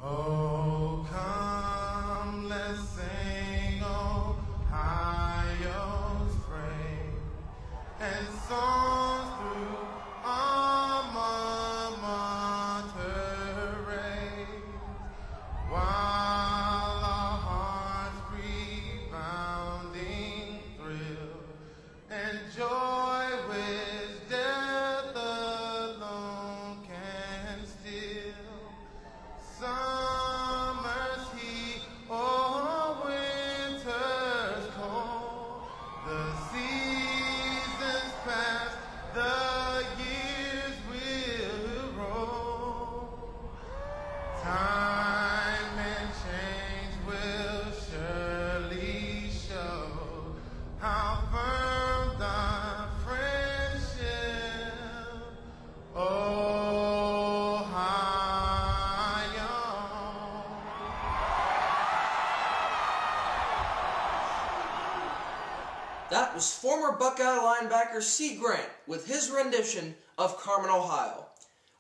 Oh, come, let's sing Ohio's praise and songs through alma mater raise, while our hearts rebounding thrill and joy which death alone can still. Summer's heat or winter's cold, the seasons pass, the years will roll. Time and change will surely show how firm thy friendship, Ohio. That was former Buckeye linebacker C. Grant with his rendition of Carmen, Ohio.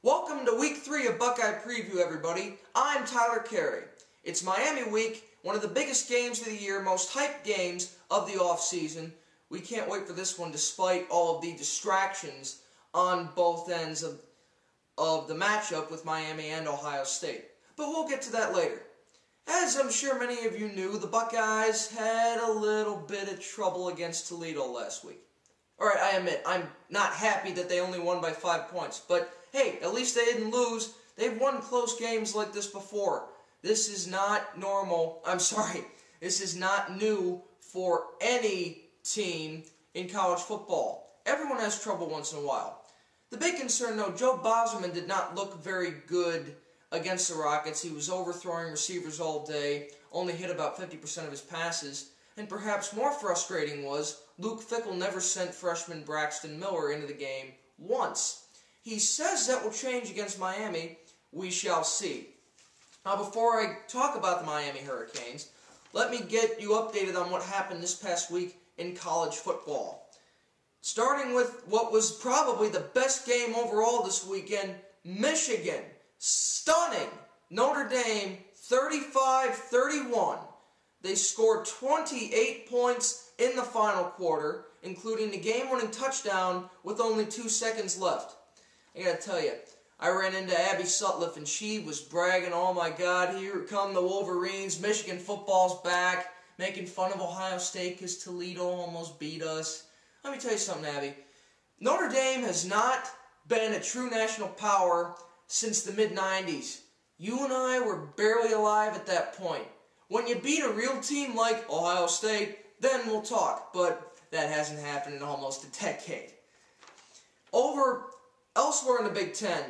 Welcome to Week 3 of Buckeye Preview, everybody. I'm Tyler Carey. It's Miami week, one of the biggest games of the year, most hyped games of the offseason. We can't wait for this one despite all of the distractions on both ends of the matchup with Miami and Ohio State. But we'll get to that later. As I'm sure many of you knew, the Buckeyes had a little bit of trouble against Toledo last week. Alright, I admit, I'm not happy that they only won by 5 points, but hey, at least they didn't lose. They've won close games like this before. This is not normal. This is not new for any team in college football. Everyone has trouble once in a while. The big concern, though, Joe Bosman did not look very good against the Rockets. He was overthrowing receivers all day, only hit about 50% of his passes, and perhaps more frustrating was Luke Fickell never sent freshman Braxton Miller into the game once. He says that will change against Miami. We shall see. Now, before I talk about the Miami Hurricanes, let me get you updated on what happened this past week in college football. Starting with what was probably the best game overall this weekend, Michigan stunning Notre Dame 35-31. They scored 28 points in the final quarter, including the game-winning touchdown with only 2 seconds left. I gotta tell you, I ran into Abby Sutliff and she was bragging, oh my God, here come the Wolverines, Michigan football's back, making fun of Ohio State because Toledo almost beat us. Let me tell you something, Abby. Notre Dame has not been a true national power since the mid-90s. You and I were barely alive at that point. When you beat a real team like Ohio State, then we'll talk, but that hasn't happened in almost a decade. Elsewhere in the Big Ten,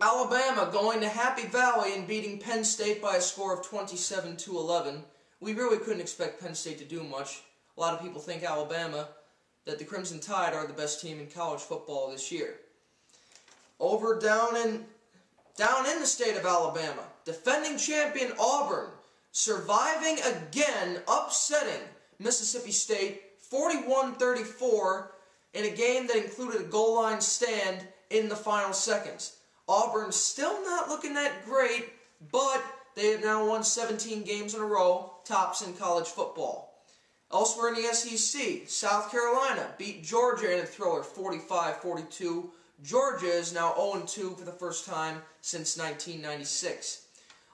Alabama going to Happy Valley and beating Penn State by a score of 27-11. We really couldn't expect Penn State to do much. A lot of people think that the Crimson Tide are the best team in college football this year. Down in the state of Alabama, defending champion Auburn, surviving again, upsetting Mississippi State 41-34 in a game that included a goal line stand in the final seconds. Auburn still not looking that great, but they have now won 17 games in a row, tops in college football. Elsewhere in the SEC, South Carolina beat Georgia in a thriller 45-42. Georgia is now 0-2 for the first time since 1996.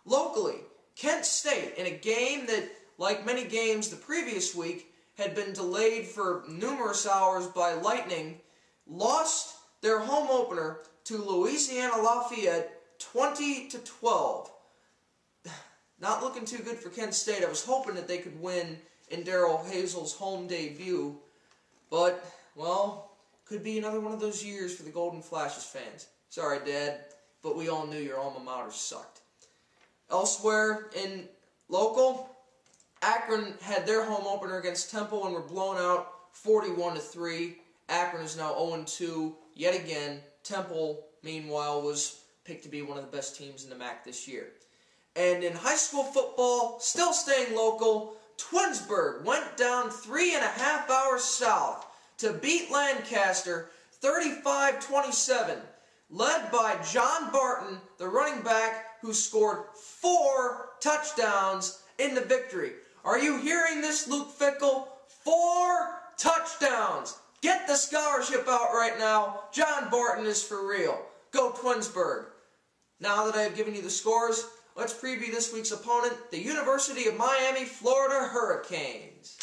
Locally, Kent State, in a game that, like many games the previous week, had been delayed for numerous hours by lightning, lost their home opener to Louisiana Lafayette 20-12. Not looking too good for Kent State. I was hoping that they could win in Darrell Hazel's home debut, but, well, could be another one of those years for the Golden Flashes fans. Sorry, Dad, but we all knew your alma mater sucked. Elsewhere in local, Akron had their home opener against Temple and were blown out 41-3. Akron is now 0-2 yet again. Temple, meanwhile, was picked to be one of the best teams in the MAC this year. And in high school football, still staying local, Twinsburg went down 3.5 hours south to beat Lancaster 35-27, led by John Barton, the running back, who scored 4 touchdowns in the victory. Are you hearing this, Luke Fickle? 4 touchdowns. Get the scholarship out right now. John Barton is for real. Go Twinsburg. Now that I have given you the scores, let's preview this week's opponent, the University of Miami, Florida Hurricanes.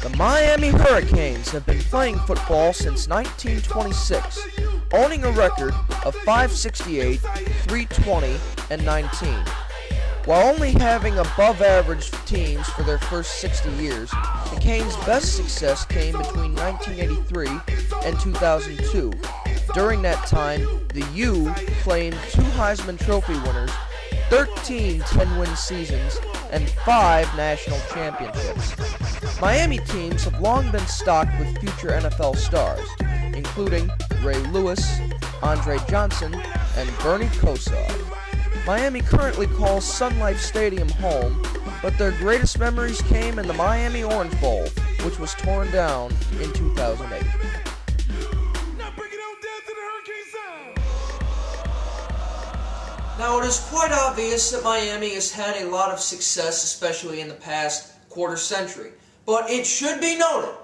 The Miami Hurricanes have been playing football since 1926, owning a record of 568, 320, and 19. While only having above-average teams for their first 60 years, the Canes' best success came between 1983 and 2002. During that time, the U claimed 2 Heisman Trophy winners, 13 10-win seasons, and 5 national championships. Miami teams have long been stocked with future NFL stars, including Ray Lewis, Andre Johnson, and Bernie Kosar. Miami currently calls Sun Life Stadium home, but their greatest memories came in the Miami Orange Bowl, which was torn down in 2008. Now, it is quite obvious that Miami has had a lot of success, especially in the past quarter century. But it should be noted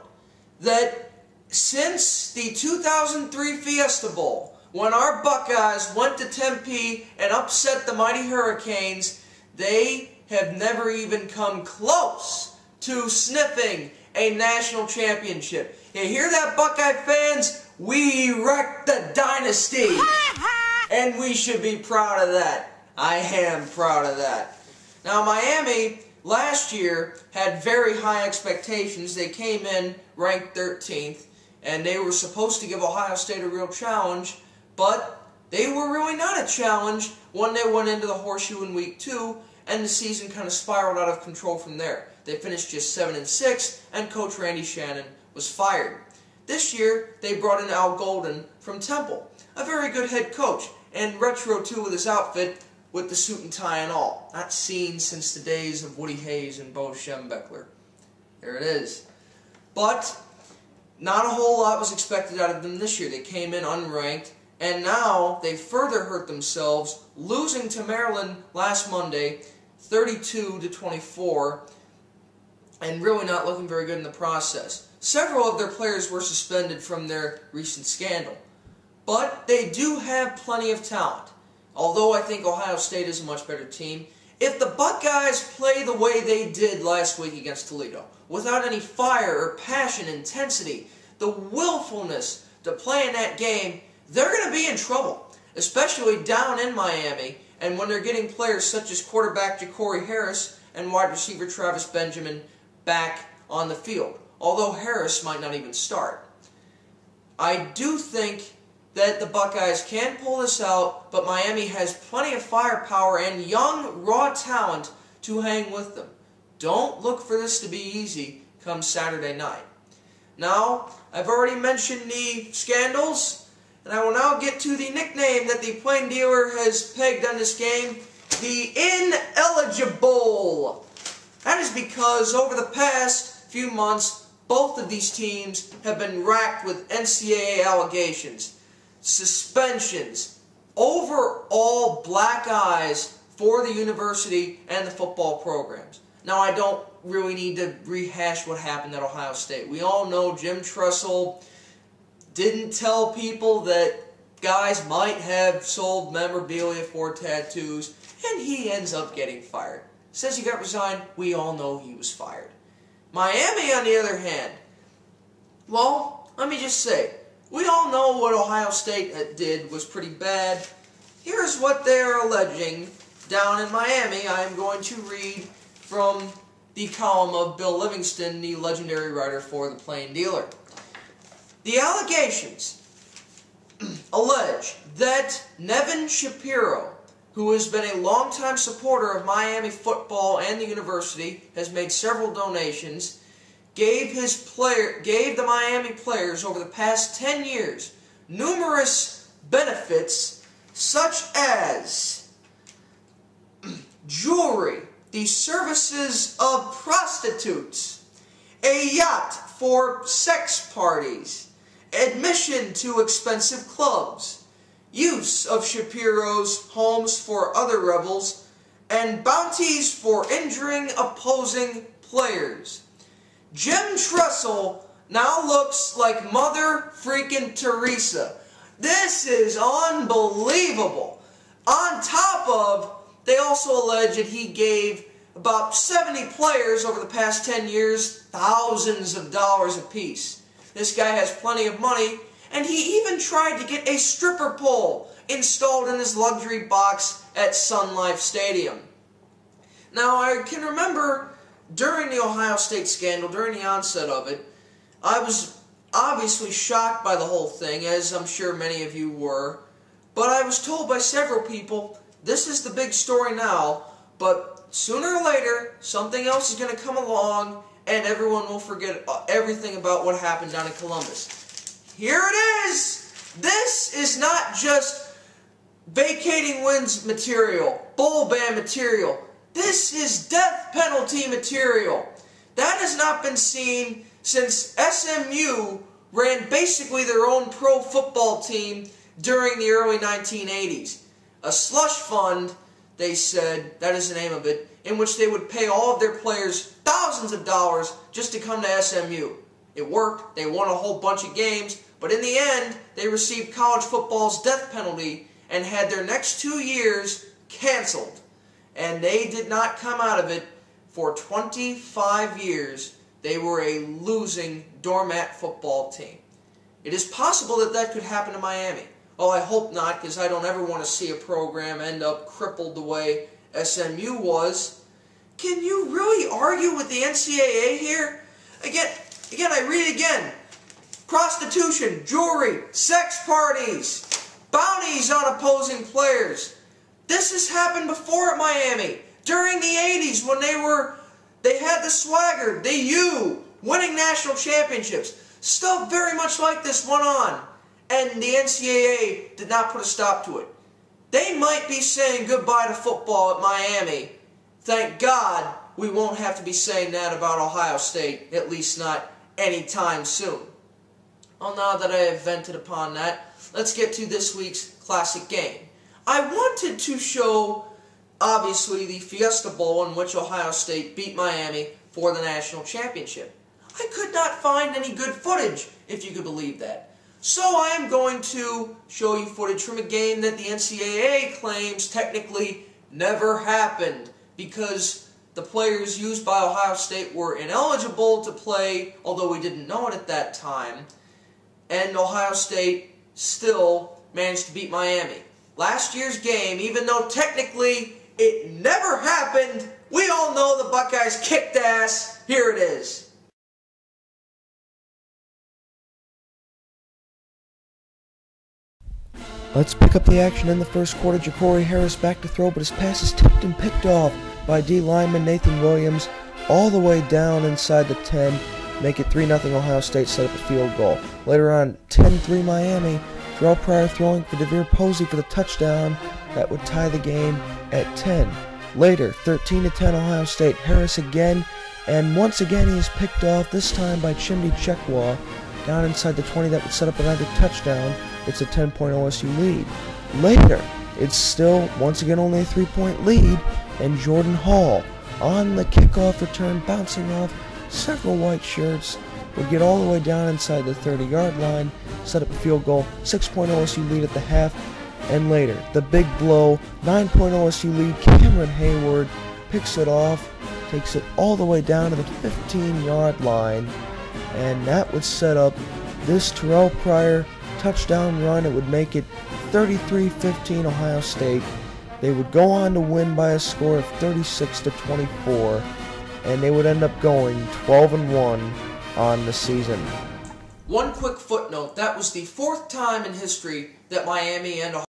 that since the 2003 Fiesta Bowl, when our Buckeyes went to Tempe and upset the mighty Hurricanes, they have never even come close to sniffing a national championship. You hear that, Buckeye fans? We wrecked the dynasty! And we should be proud of that. I am proud of that. Now, Miami last year had very high expectations. They came in ranked 13th, and they were supposed to give Ohio State a real challenge, but they were really not a challenge when they went into the Horseshoe in week 2, and the season kind of spiraled out of control from there. They finished just 7-6, and Coach Randy Shannon was fired. This year, they brought in Al Golden from Temple, a very good head coach, and retro too with his outfit with the suit and tie and all. Not seen since the days of Woody Hayes and Bo Schembechler. There it is. But not a whole lot was expected out of them this year. They came in unranked, and now they further hurt themselves, losing to Maryland last Monday, 32-24, and really not looking very good in the process. Several of their players were suspended from their recent scandal. But they do have plenty of talent. Although I think Ohio State is a much better team, if the Buckeyes play the way they did last week against Toledo, without any fire or passion, intensity, the willfulness to play in that game, they're going to be in trouble, especially down in Miami, and when they're getting players such as quarterback Ja'Cory Harris and wide receiver Travis Benjamin back on the field, although Harris might not even start. I do think that the Buckeyes can pull this out, but Miami has plenty of firepower and young, raw talent to hang with them. Don't look for this to be easy come Saturday night. Now, I've already mentioned the scandals, and I will now get to the nickname that the plain dealer has pegged on this game, the ineligible. That is because over the past few months, both of these teams have been racked with NCAA allegations, suspensions, overall black eyes for the university and the football programs. Now, I don't really need to rehash what happened at Ohio State. We all know Jim Tressel didn't tell people that guys might have sold memorabilia for tattoos, and he ends up getting fired. Says he got resigned. We all know he was fired. Miami, on the other hand, well, let me just say, we all know what Ohio State did was pretty bad. Here's what they're alleging down in Miami. I am going to read from the column of Bill Livingston, the legendary writer for The Plain Dealer. The allegations allege that Nevin Shapiro, who has been a longtime supporter of Miami football and the university, has made several donations, gave the Miami players over the past 10 years numerous benefits such as jewelry, the services of prostitutes, a yacht for sex parties, admission to expensive clubs, use of Shapiro's, homes for other rebels, and bounties for injuring opposing players. Jim Tressel now looks like Mother freaking Teresa. This is unbelievable. On top of, they also allege that he gave about 70 players over the past 10 years thousands of dollars apiece. This guy has plenty of money, and he even tried to get a stripper pole installed in his luxury box at Sun Life Stadium. Now, I can remember during the Ohio State scandal, during the onset of it, I was obviously shocked by the whole thing, as I'm sure many of you were, but I was told by several people, this is the big story now, but sooner or later, something else is going to come along, and everyone will forget everything about what happened down in Columbus. Here it is! This is not just vacating wins material, bowl ban material. This is death penalty material. That has not been seen since SMU ran basically their own pro football team during the early 1980s. A slush fund, they said, that is the name of it, in which they would pay all of their players thousands of dollars just to come to SMU. It worked, they won a whole bunch of games, but in the end, they received college football's death penalty and had their next 2 years canceled. And they did not come out of it for 25 years. They were a losing doormat football team. It is possible that that could happen to Miami. Well, I hope not, because I don't ever want to see a program end up crippled the way SMU was. Can you really argue with the NCAA here? Again, I read again. Prostitution, jewelry, sex parties, bounties on opposing players. This has happened before at Miami. During the 80s when they had the swagger, the U, winning national championships. Stuff very much like this went on. And the NCAA did not put a stop to it. They might be saying goodbye to football at Miami. Thank God we won't have to be saying that about Ohio State, at least not anytime soon. Well, now that I have vented upon that, let's get to this week's classic game. I wanted to show, obviously, the Fiesta Bowl in which Ohio State beat Miami for the national championship. I could not find any good footage, if you could believe that. So I am going to show you footage from a game that the NCAA claims technically never happened because the players used by Ohio State were ineligible to play, although we didn't know it at that time, and Ohio State still managed to beat Miami. Last year's game, even though technically it never happened, we all know the Buckeyes kicked ass. Here it is. Let's pick up the action in the first quarter. Ja'Cory Harris back to throw, but his pass is tipped and picked off by D lineman Nathan Williams all the way down inside the 10. Make it 3-0 Ohio State, set up a field goal. Later on, 10-3 Miami. Terrell Pryor throwing for DeVere Posey for the touchdown. That would tie the game at 10. Later, 13-10 Ohio State. Harris again, and once again he is picked off, this time by Chimdi Chekwa. Down inside the 20, that would set up another touchdown. It's a 10-point OSU lead. Later, it's still, once again, only a 3-point lead, and Jordan Hall, on the kickoff return, bouncing off several white shirts, would get all the way down inside the 30-yard line, set up a field goal, 6-point OSU lead at the half, and later, the big blow, 9-point OSU lead, Cameron Hayward picks it off, takes it all the way down to the 15-yard line, and that would set up this Terrell Pryor touchdown run. It would make it 33-15 Ohio State. They would go on to win by a score of 36-24, and they would end up going 12-1 on the season. One quick footnote, that was the 4th time in history that Miami and Ohio